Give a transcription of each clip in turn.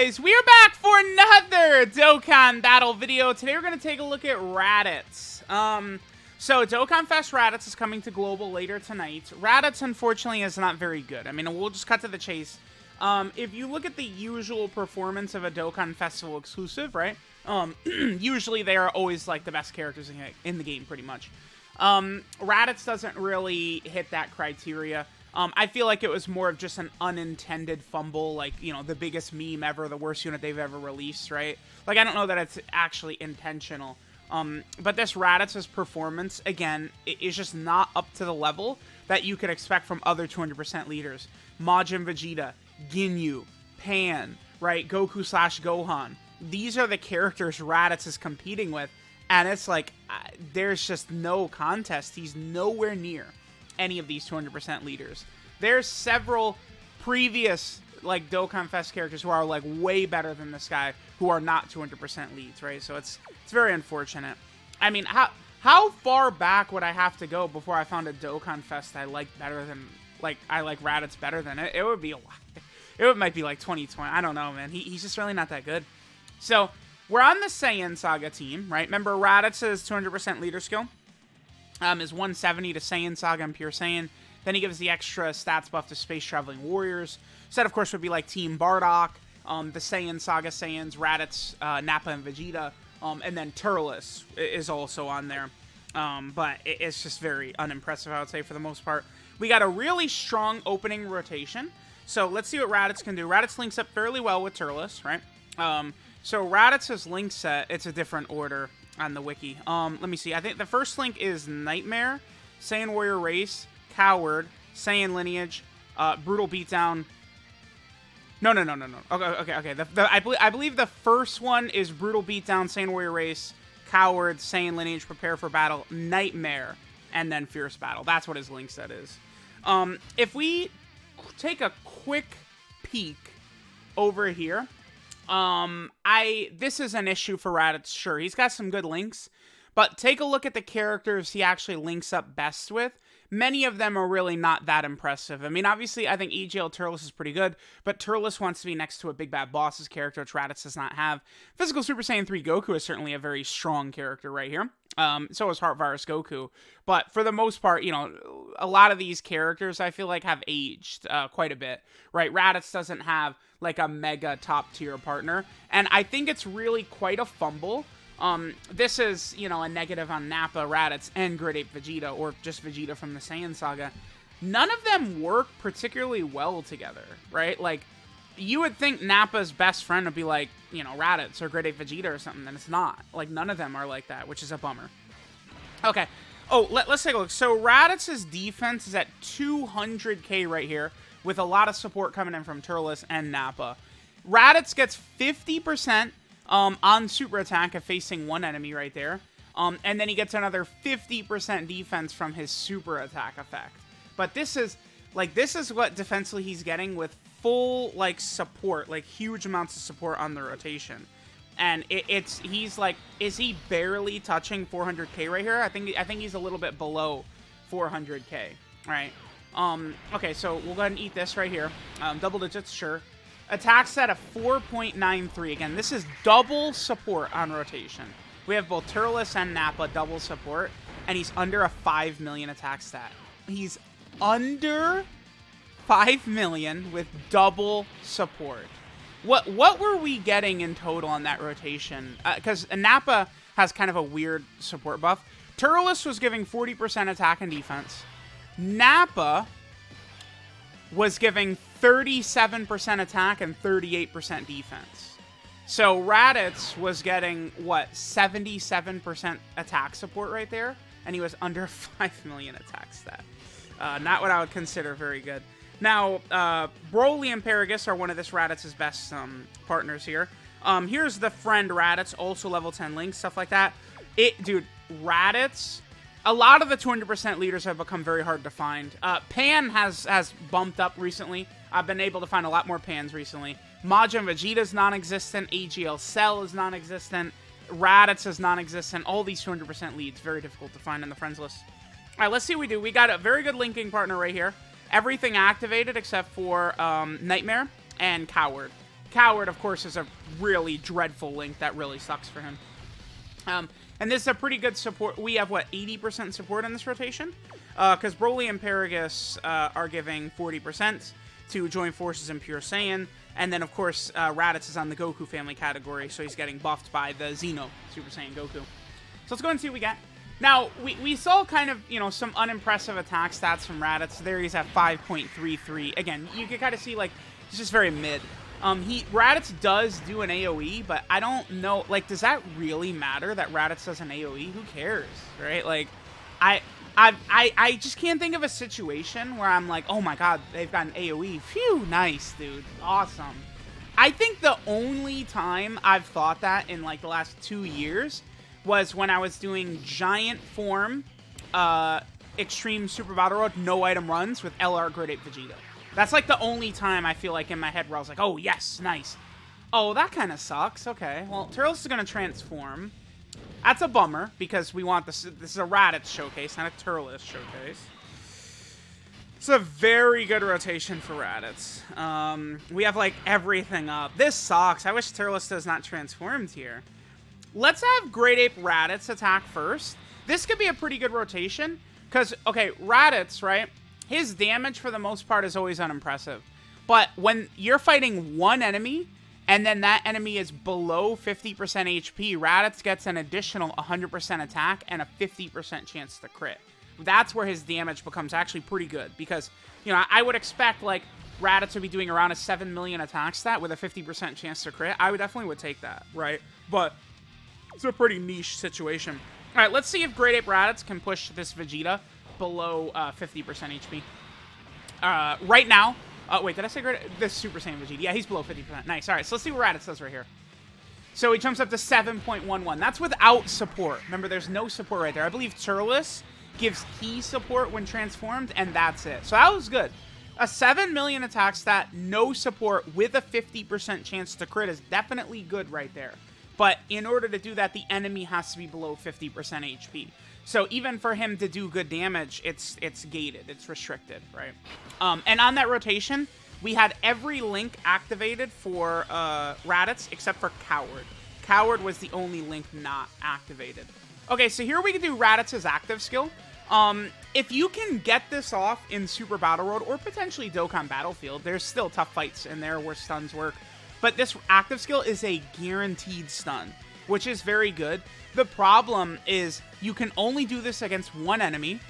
guys, we are back for another Dokkan battle video. Today we're going to take a look at Raditz. So DOKKANFEST Raditz is coming to Global later tonight. Raditz, unfortunately, is not very good. I mean, we'll just cut to the chase. If you look at the usual performance of a Dokkan Festival exclusive, right? Usually they are always, like, the best characters in the game, pretty much. Raditz doesn't really hit that criteria. I feel like it was more of just an unintended fumble, like, you know, the biggest meme ever, the worst unit they've ever released, right? Like, I don't know that it's actually intentional. But this Raditz's performance, again, is just not up to the level that you could expect from other 200% leaders. Majin Vegeta, Ginyu, Pan, right? Goku/Gohan. These are the characters Raditz is competing with, and it's like, there's just no contest. He's nowhere near any of these 200% leaders. There's several previous, like, DOKKANFEST characters who are, like, way better than this guy who are not 200% leads, right? So it's very unfortunate. I mean, how far back would I have to go before I found a DOKKANFEST I like better than, like, I like Raditz better than it? It would be a lot. It might be like 2020. I don't know, man. He's just really not that good. So we're on the Saiyan Saga team, right? Remember, Raditz's 200% leader skill is 170 to Saiyan Saga and Pure Saiyan. Then he gives the extra stats buff to Space Traveling Warriors. So that, of course, would be like Team Bardock, the Saiyan Saga Saiyans, Raditz, Nappa, and Vegeta. And then Turles is also on there. But it's just very unimpressive, I would say, for the most part. We got a really strong opening rotation. So let's see what Raditz can do. Raditz links up fairly well with Turles, right? So Raditz's link set, it's a different order on the wiki. Let me see. I think the first link is Nightmare, Saiyan Warrior Race, Coward, Saiyan Lineage, Brutal Beatdown. No. Okay. I believe the first one is Brutal Beatdown, Saiyan Warrior Race, Coward, Saiyan Lineage, Prepare for Battle, Nightmare, and then Fierce Battle. That's what his link set is. If we take a quick peek over here, this is an issue for Raditz, sure. He's got some good links, but take a look at the characters he actually links up best with. Many of them are really not that impressive. I mean, obviously, I think EGL Turles is pretty good, but Turles wants to be next to a Big Bad Boss's character, which Raditz does not have. Physical Super Saiyan 3 Goku is certainly a very strong character right here. So is Heart Virus Goku. But for the most part, you know, a lot of these characters, I feel like, have aged quite a bit, right? Raditz doesn't have, like, a mega top-tier partner, and I think it's really quite a fumble. This is, you know, a negative on Nappa, Raditz, and Grid Ape Vegeta, or just Vegeta from the Saiyan Saga. None of them work particularly well together, right? Like, you would think Nappa's best friend would be like, you know, Raditz or Grid Ape Vegeta or something, and it's not. Like, none of them are like that, which is a bummer. Okay. Oh, let's take a look. So, Raditz's defense is at 200k right here, with a lot of support coming in from Turles and Nappa. Raditz gets 50% on super attack if facing one enemy right there. And then he gets another 50% defense from his super attack effect. But this is what defensively he's getting with full, like, support, like, huge amounts of support on the rotation. And he's like, is he barely touching 400k right here? I think he's a little bit below 400k, right? Okay, so we'll go ahead and eat this right here. Double digits, sure. Attack set of 4.93. Again, this is double support on rotation. We have both Turles and Nappa double support, and he's under a 5 million attack stat. He's under 5 million with double support. What were we getting in total on that rotation? Because Nappa has kind of a weird support buff. Turles was giving 40% attack and defense. Nappa was giving 37% attack and 38% defense. So Raditz was getting, what, 77% attack support right there? And he was under 5 million attack stat. Not what I would consider very good. Now, Broly and Paragus are one of this Raditz's best partners here. Here's the friend Raditz, also level 10 links, stuff like that. Dude, Raditz, a lot of the 200% leaders have become very hard to find. Pan has bumped up recently. I've been able to find a lot more Pans recently. Majin Vegeta is non-existent. AGL Cell is non-existent. Raditz is non-existent. All these 200% leads, very difficult to find in the friends list. All right, let's see what we do. We got a very good linking partner right here. Everything activated except for Nightmare and Coward. Coward, of course, is a really dreadful link that really sucks for him. And this is a pretty good support. We have, what, 80% support in this rotation? Because Broly and Paragus are giving 40% to join forces in Pure Saiyan. And then, of course, Raditz is on the Goku family category, so he's getting buffed by the Xeno Super Saiyan Goku. So let's go and see what we get. Now, we saw kind of, you know, some unimpressive attack stats from Raditz. There he's at 5.33. Again, you can kind of see, like, he's just very mid. Raditz does do an AoE, but I don't know, like, does that really matter that Raditz does an AoE? Who cares, right? Like, I just can't think of a situation where I'm like, oh my god, they've got an AoE. Phew, nice, dude. Awesome. I think the only time I've thought that in, like, the last 2 years was when I was doing Giant Form, Extreme Super Battle Road, no item runs with LR Grade 8 Vegeta. That's, like, the only time I feel like in my head where I was like, oh, yes, nice. Oh, that kind of sucks. Okay, well, Turles is going to transform. That's a bummer, because we want this. This is a Raditz showcase, not a Turles showcase. It's a very good rotation for Raditz. We have, like, everything up. This sucks. I wish Turles was not transformed here. Let's have Great Ape Raditz attack first. This could be a pretty good rotation, because, okay, Raditz, right? His damage, for the most part, is always unimpressive. But when you're fighting one enemy, and then that enemy is below 50% HP, Raditz gets an additional 100% attack and a 50% chance to crit. That's where his damage becomes actually pretty good. Because, you know, I would expect, like, Raditz would be doing around a 7 million attack stat with a 50% chance to crit. I definitely would take that, right? But it's a pretty niche situation. All right, let's see if Great Ape Raditz can push this Vegeta below 50% HP. Right now, wait, did I say this Super Saiyan Vegeta? Yeah, he's below 50%. Nice. All right, so let's see what Raditz does right here. So he jumps up to 7.11. That's without support. Remember, there's no support right there. I believe Turles gives key support when transformed, and that's it. So that was good. A 7 million attack stat, no support, with a 50% chance to crit is definitely good right there. But in order to do that, the enemy has to be below 50% HP. So even for him to do good damage, it's gated, it's restricted, right? And on that rotation, we had every link activated for Raditz except for Coward. Coward was the only link not activated. Okay, so here we can do Raditz's active skill. If you can get this off in Super Battle Road or potentially Dokkan Battlefield, there's still tough fights in there where stuns work. But this active skill is a guaranteed stun, which is very good. The problem is you can only do this against one enemy,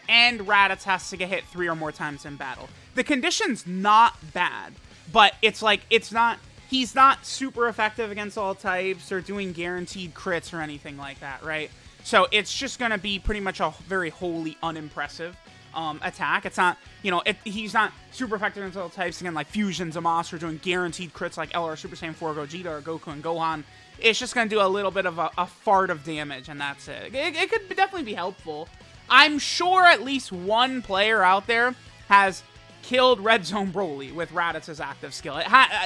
and Raditz has to get hit 3 or more times in battle. The condition's not bad, but it's like, he's not super effective against all types or doing guaranteed crits or anything like that, right? So it's just going to be pretty much a very wholly unimpressive attack. It's not, you know, he's not super effective against all types, again, like Fusion, Zamasu, or doing guaranteed crits like LR Super Saiyan 4 Gogeta or Goku and Gohan. It's just going to do a little bit of a fart of damage, and that's it. It could definitely be helpful. I'm sure at least one player out there has killed Red Zone Broly with Raditz's active skill.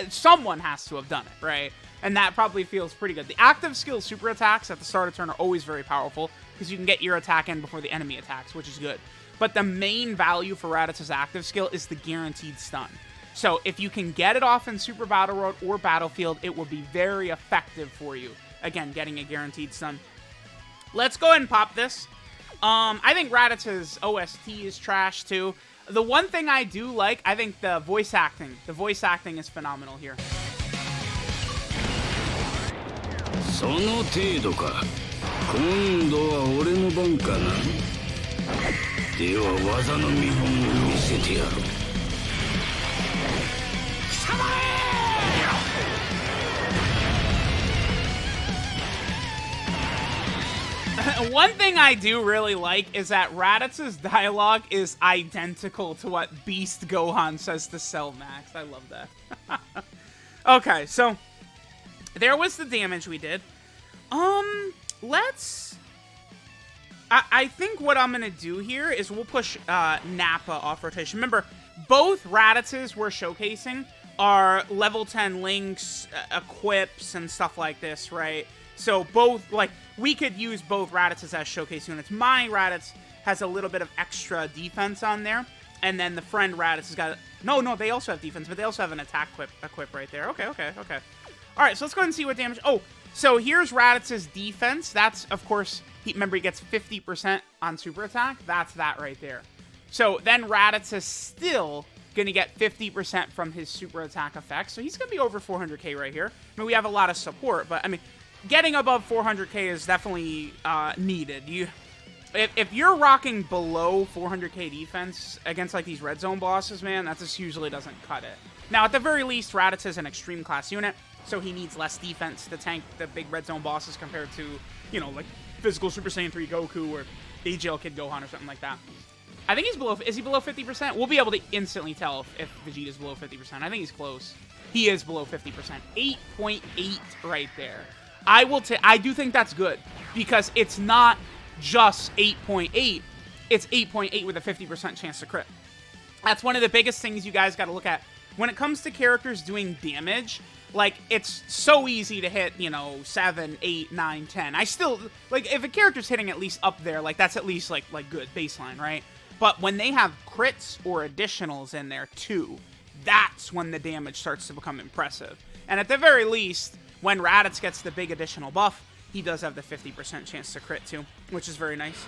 Someone has to have done it, right? And that probably feels pretty good. The active skill super attacks at the start of turn are always very powerful, because you can get your attack in before the enemy attacks, which is good. But the main value for Raditz's active skill is the guaranteed stun. So if you can get it off in Super Battle Road or Battlefield, it will be very effective for you. Again, getting a guaranteed stun. Let's go ahead and pop this. I think Raditz's OST is trash too. The one thing I do like, I think the voice acting. The voice acting is phenomenal here. その程度か。今度は俺の番かな。では技の見本を見せてやろう。 One thing I do really like is that Raditz's dialogue is identical to what Beast Gohan says to Cell Max. I love that. Okay, so there was the damage we did. Let's... I think what I'm going to do here is we'll push Nappa off rotation. Remember, both Raditzes we're showcasing are level 10 links, equips, and stuff like this, right? So both, like, we could use both Raditzes as showcase units. My Raditz has a little bit of extra defense on there. And then the friend Raditz has got... No, they also have defense, but they also have an attack equip right there. Okay. All right, so let's go ahead and see what damage... Oh, so here's Raditz's defense. That's, of course... Remember, he gets 50% on super attack. That's that right there. So then Raditz is still going to get 50% from his super attack effect. So he's going to be over 400k right here. I mean, we have a lot of support, but I mean, getting above 400k is definitely needed. If you're rocking below 400k defense against like these red zone bosses, man, that just usually doesn't cut it. Now, at the very least, Raditz is an extreme class unit, so he needs less defense to tank the big red zone bosses compared to, you know, like physical Super Saiyan 3 Goku or AGL Kid Gohan or something like that. I think he's below... Is he below 50%? We'll be able to instantly tell if Vegeta's below 50%. I think he's close. He is below 50%. 8.8 right there. I do think that's good, because it's not just 8.8. It's 8.8 with a 50% chance to crit. That's one of the biggest things you guys got to look at. When it comes to characters doing damage, like, it's so easy to hit, you know, 7, 8, 9, 10. I still... Like, if a character's hitting at least up there, like, that's at least, like good baseline, right? But when they have crits or additionals in there, too, that's when the damage starts to become impressive. And at the very least, when Raditz gets the big additional buff, he does have the 50% chance to crit, too, which is very nice.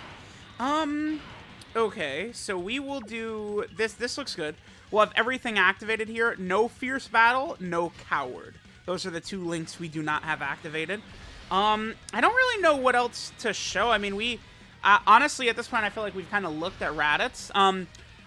Okay, so we will do... This looks good. We'll have everything activated here. No Fierce Battle, no Coward. Those are the two links we do not have activated. I don't really know what else to show. I mean, we... honestly, at this point, I feel like we've kind of looked at Raditz.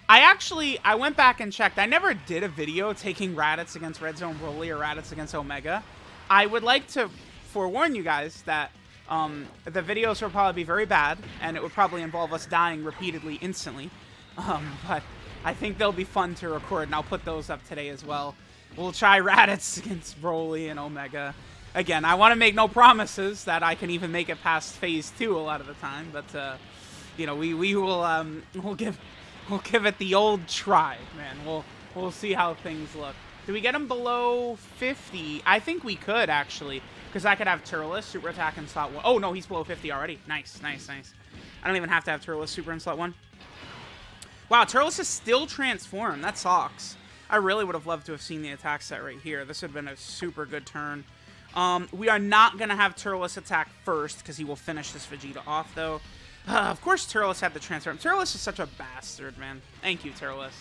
I went back and checked. I never did a video taking Raditz against Red Zone Broly or Raditz against Omega. I would like to forewarn you guys that the videos will probably be very bad, and it would probably involve us dying repeatedly instantly. But I think they'll be fun to record, and I'll put those up today as well. We'll try Raditz against Broly and Omega. Again, I want to make no promises that I can even make it past phase 2 a lot of the time, but you know, we will we'll give it the old try, man. We'll see how things look. Do we get him below 50? I think we could, actually, because I could have Turles super attack in slot 1. Oh no, he's below 50 already. Nice. I don't even have to have Turles super in slot 1. Wow, Turles is still transformed. That sucks. I really would have loved to have seen the attack set right here. This would have been a super good turn. We are not going to have Turles attack first, because he will finish this Vegeta off, though. Of course Turles had to transform. Turles is such a bastard, man. Thank you, Turles.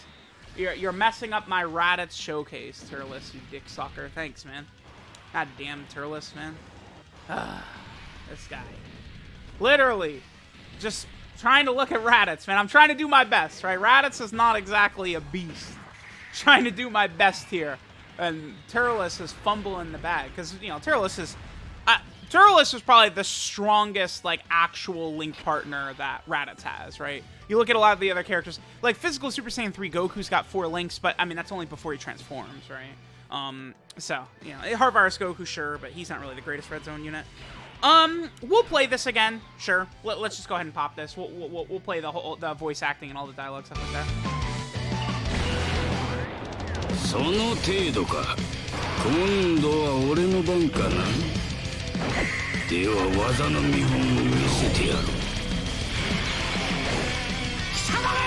You're messing up my Raditz showcase, Turles, you dick sucker. Thanks, man. God damn Turles, man. This guy. Literally, just trying to look at Raditz, man. I'm trying to do my best, right? Raditz is not exactly a beast. Trying to do my best here. And Turles is fumbling the bag, because, you know, Turles is probably the strongest, like, actual link partner that Raditz has, right? You look at a lot of the other characters, like physical Super Saiyan 3 Goku's got 4 links, but I mean, that's only before he transforms, right? So, you know, Heart Virus Goku, sure, but he's not really the greatest Red Zone unit. We'll play this again, sure. Let's just go ahead and pop this. We'll play the voice acting and all the dialogue, stuff like that. その程度か。今度は俺の番かな。では技の見本を見せてやろう。貴様め！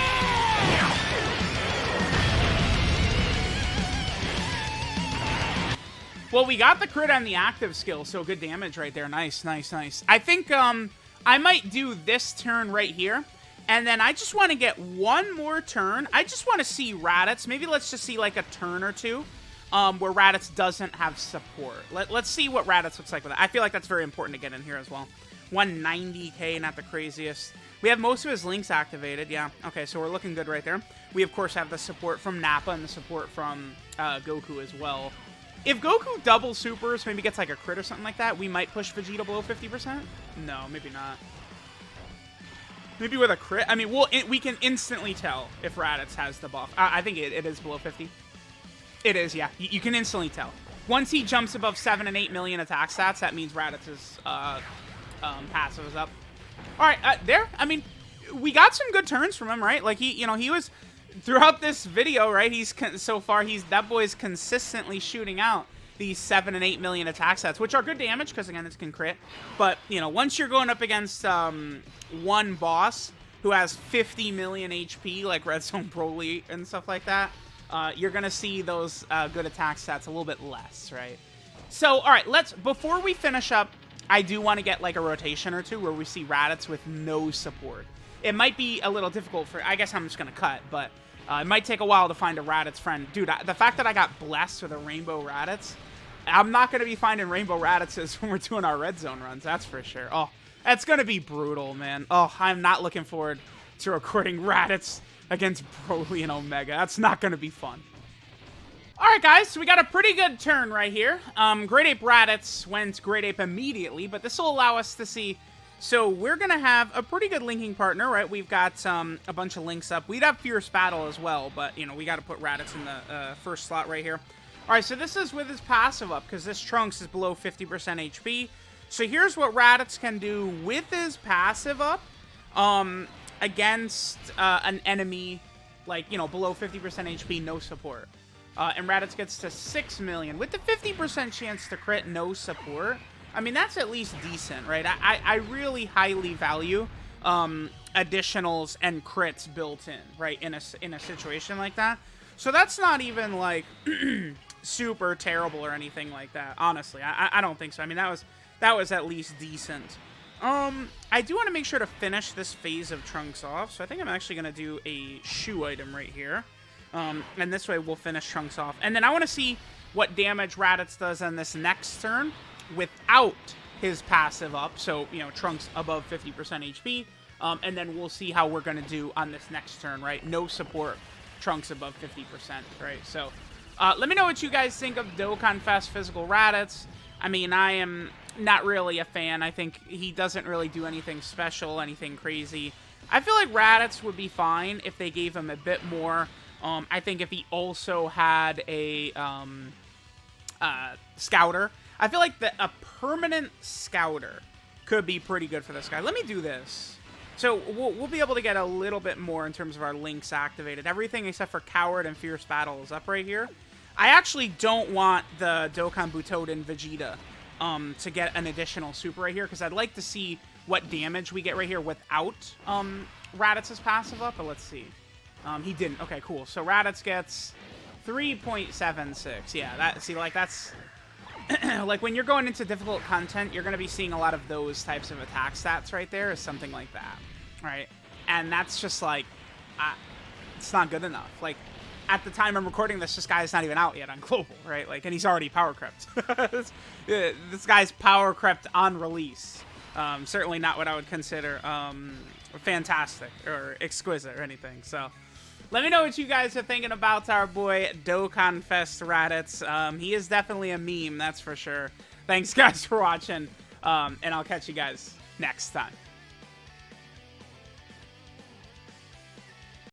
Well, we got the crit on the active skill, so good damage right there. Nice. I think I might do this turn right here. And then I just want to get one more turn. I just want to see Raditz. Maybe let's just see like a turn or two where Raditz doesn't have support. Let's see what Raditz looks like with that. I feel like that's very important to get in here as well. 190k, not the craziest. We have most of his links activated, yeah. Okay, so we're looking good right there. We, of course, have the support from Nappa and the support from Goku as well. If Goku double supers, maybe gets like a crit or something like that, we might push Vegeta below 50%? No, maybe not. Maybe with a crit. I mean, we can instantly tell if Raditz has the buff. I think it is below 50. It is, yeah. You can instantly tell. Once he jumps above 7 and 8 million attack stats, that means Raditz's passive is up. All right, there. I mean, we got some good turns from him, right? Like he was throughout this video, right? That boy's consistently shooting out these 7 and 8 million attack stats, which are good damage because again, this can crit. But you know, once you're going up against one boss who has 50 million HP, like Red Zone Broly and stuff like that, you're going to see those good attack stats a little bit less, right? So, all right, before we finish up, I do want to get like a rotation or two where we see Raditz with no support. It might be a little difficult I guess I'm just going to cut, but it might take a while to find a Raditz friend. Dude, the fact that I got blessed with a Rainbow Raditz, I'm not going to be finding Rainbow Raditzes when we're doing our Red Zone runs, that's for sure. Oh, that's going to be brutal, man. Oh, I'm not looking forward to recording Raditz against Broly and Omega. That's not going to be fun. Alright guys, so we got a pretty good turn right here. Great Ape Raditz went Great Ape immediately, but this will allow us to see. So we're going to have a pretty good linking partner, right? We've got a bunch of links up. We'd have Fierce Battle as well, but, you know, we got to put Raditz in the first slot right here. Alright, so this is with his passive up, because this Trunks is below 50% HP. So here's what Raditz can do with his passive up against an enemy, like, you know, below 50% HP, no support. And Raditz gets to 6 million. With the 50% chance to crit, no support, I mean, that's at least decent, right? I really highly value additionals and crits built in, right, in a situation like that. So that's not even, like, super terrible or anything like that, honestly. I don't think so. I mean, that was at least decent. I do want to make sure to finish this phase of Trunks off, so I think I'm actually going to do a shoe item right here. And this way we'll finish Trunks off. And then I want to see what damage Raditz does on this next turn without his passive up. So, you know, Trunks above 50% HP. And then we'll see how we're going to do on this next turn, right? No support, Trunks above 50%, right? So, let me know what you guys think of DOKKANFEST Physical Raditz. I mean, I am not really a fan. I think he doesn't really do anything special, anything crazy. I feel like Raditz would be fine if they gave him a bit more. I think if he also had a scouter, I feel like a permanent scouter could be pretty good for this guy. Let me do this. So we'll be able to get a little bit more in terms of our links activated. Everything except for Coward and Fierce Battle is up right here. I actually don't want the Dokkan Butoden Vegeta to get an additional super right here, because I'd like to see what damage we get right here without Raditz's passive up, but let's see. He didn't. Okay, cool. So Raditz gets 3.76. Yeah, that's like when you're going into difficult content, you're going to be seeing a lot of those types of attack stats right there, is something like that, right? And that's just like, it's not good enough. Like, at the time I'm recording this guy's not even out yet on Global, right? Like, and he's already power crept. This guy's power crept on release. Certainly not what I would consider fantastic or exquisite or anything. So let me know what you guys are thinking about our boy DOKKANFEST Raditz. He is definitely a meme, that's for sure. Thanks guys for watching, and I'll catch you guys next time.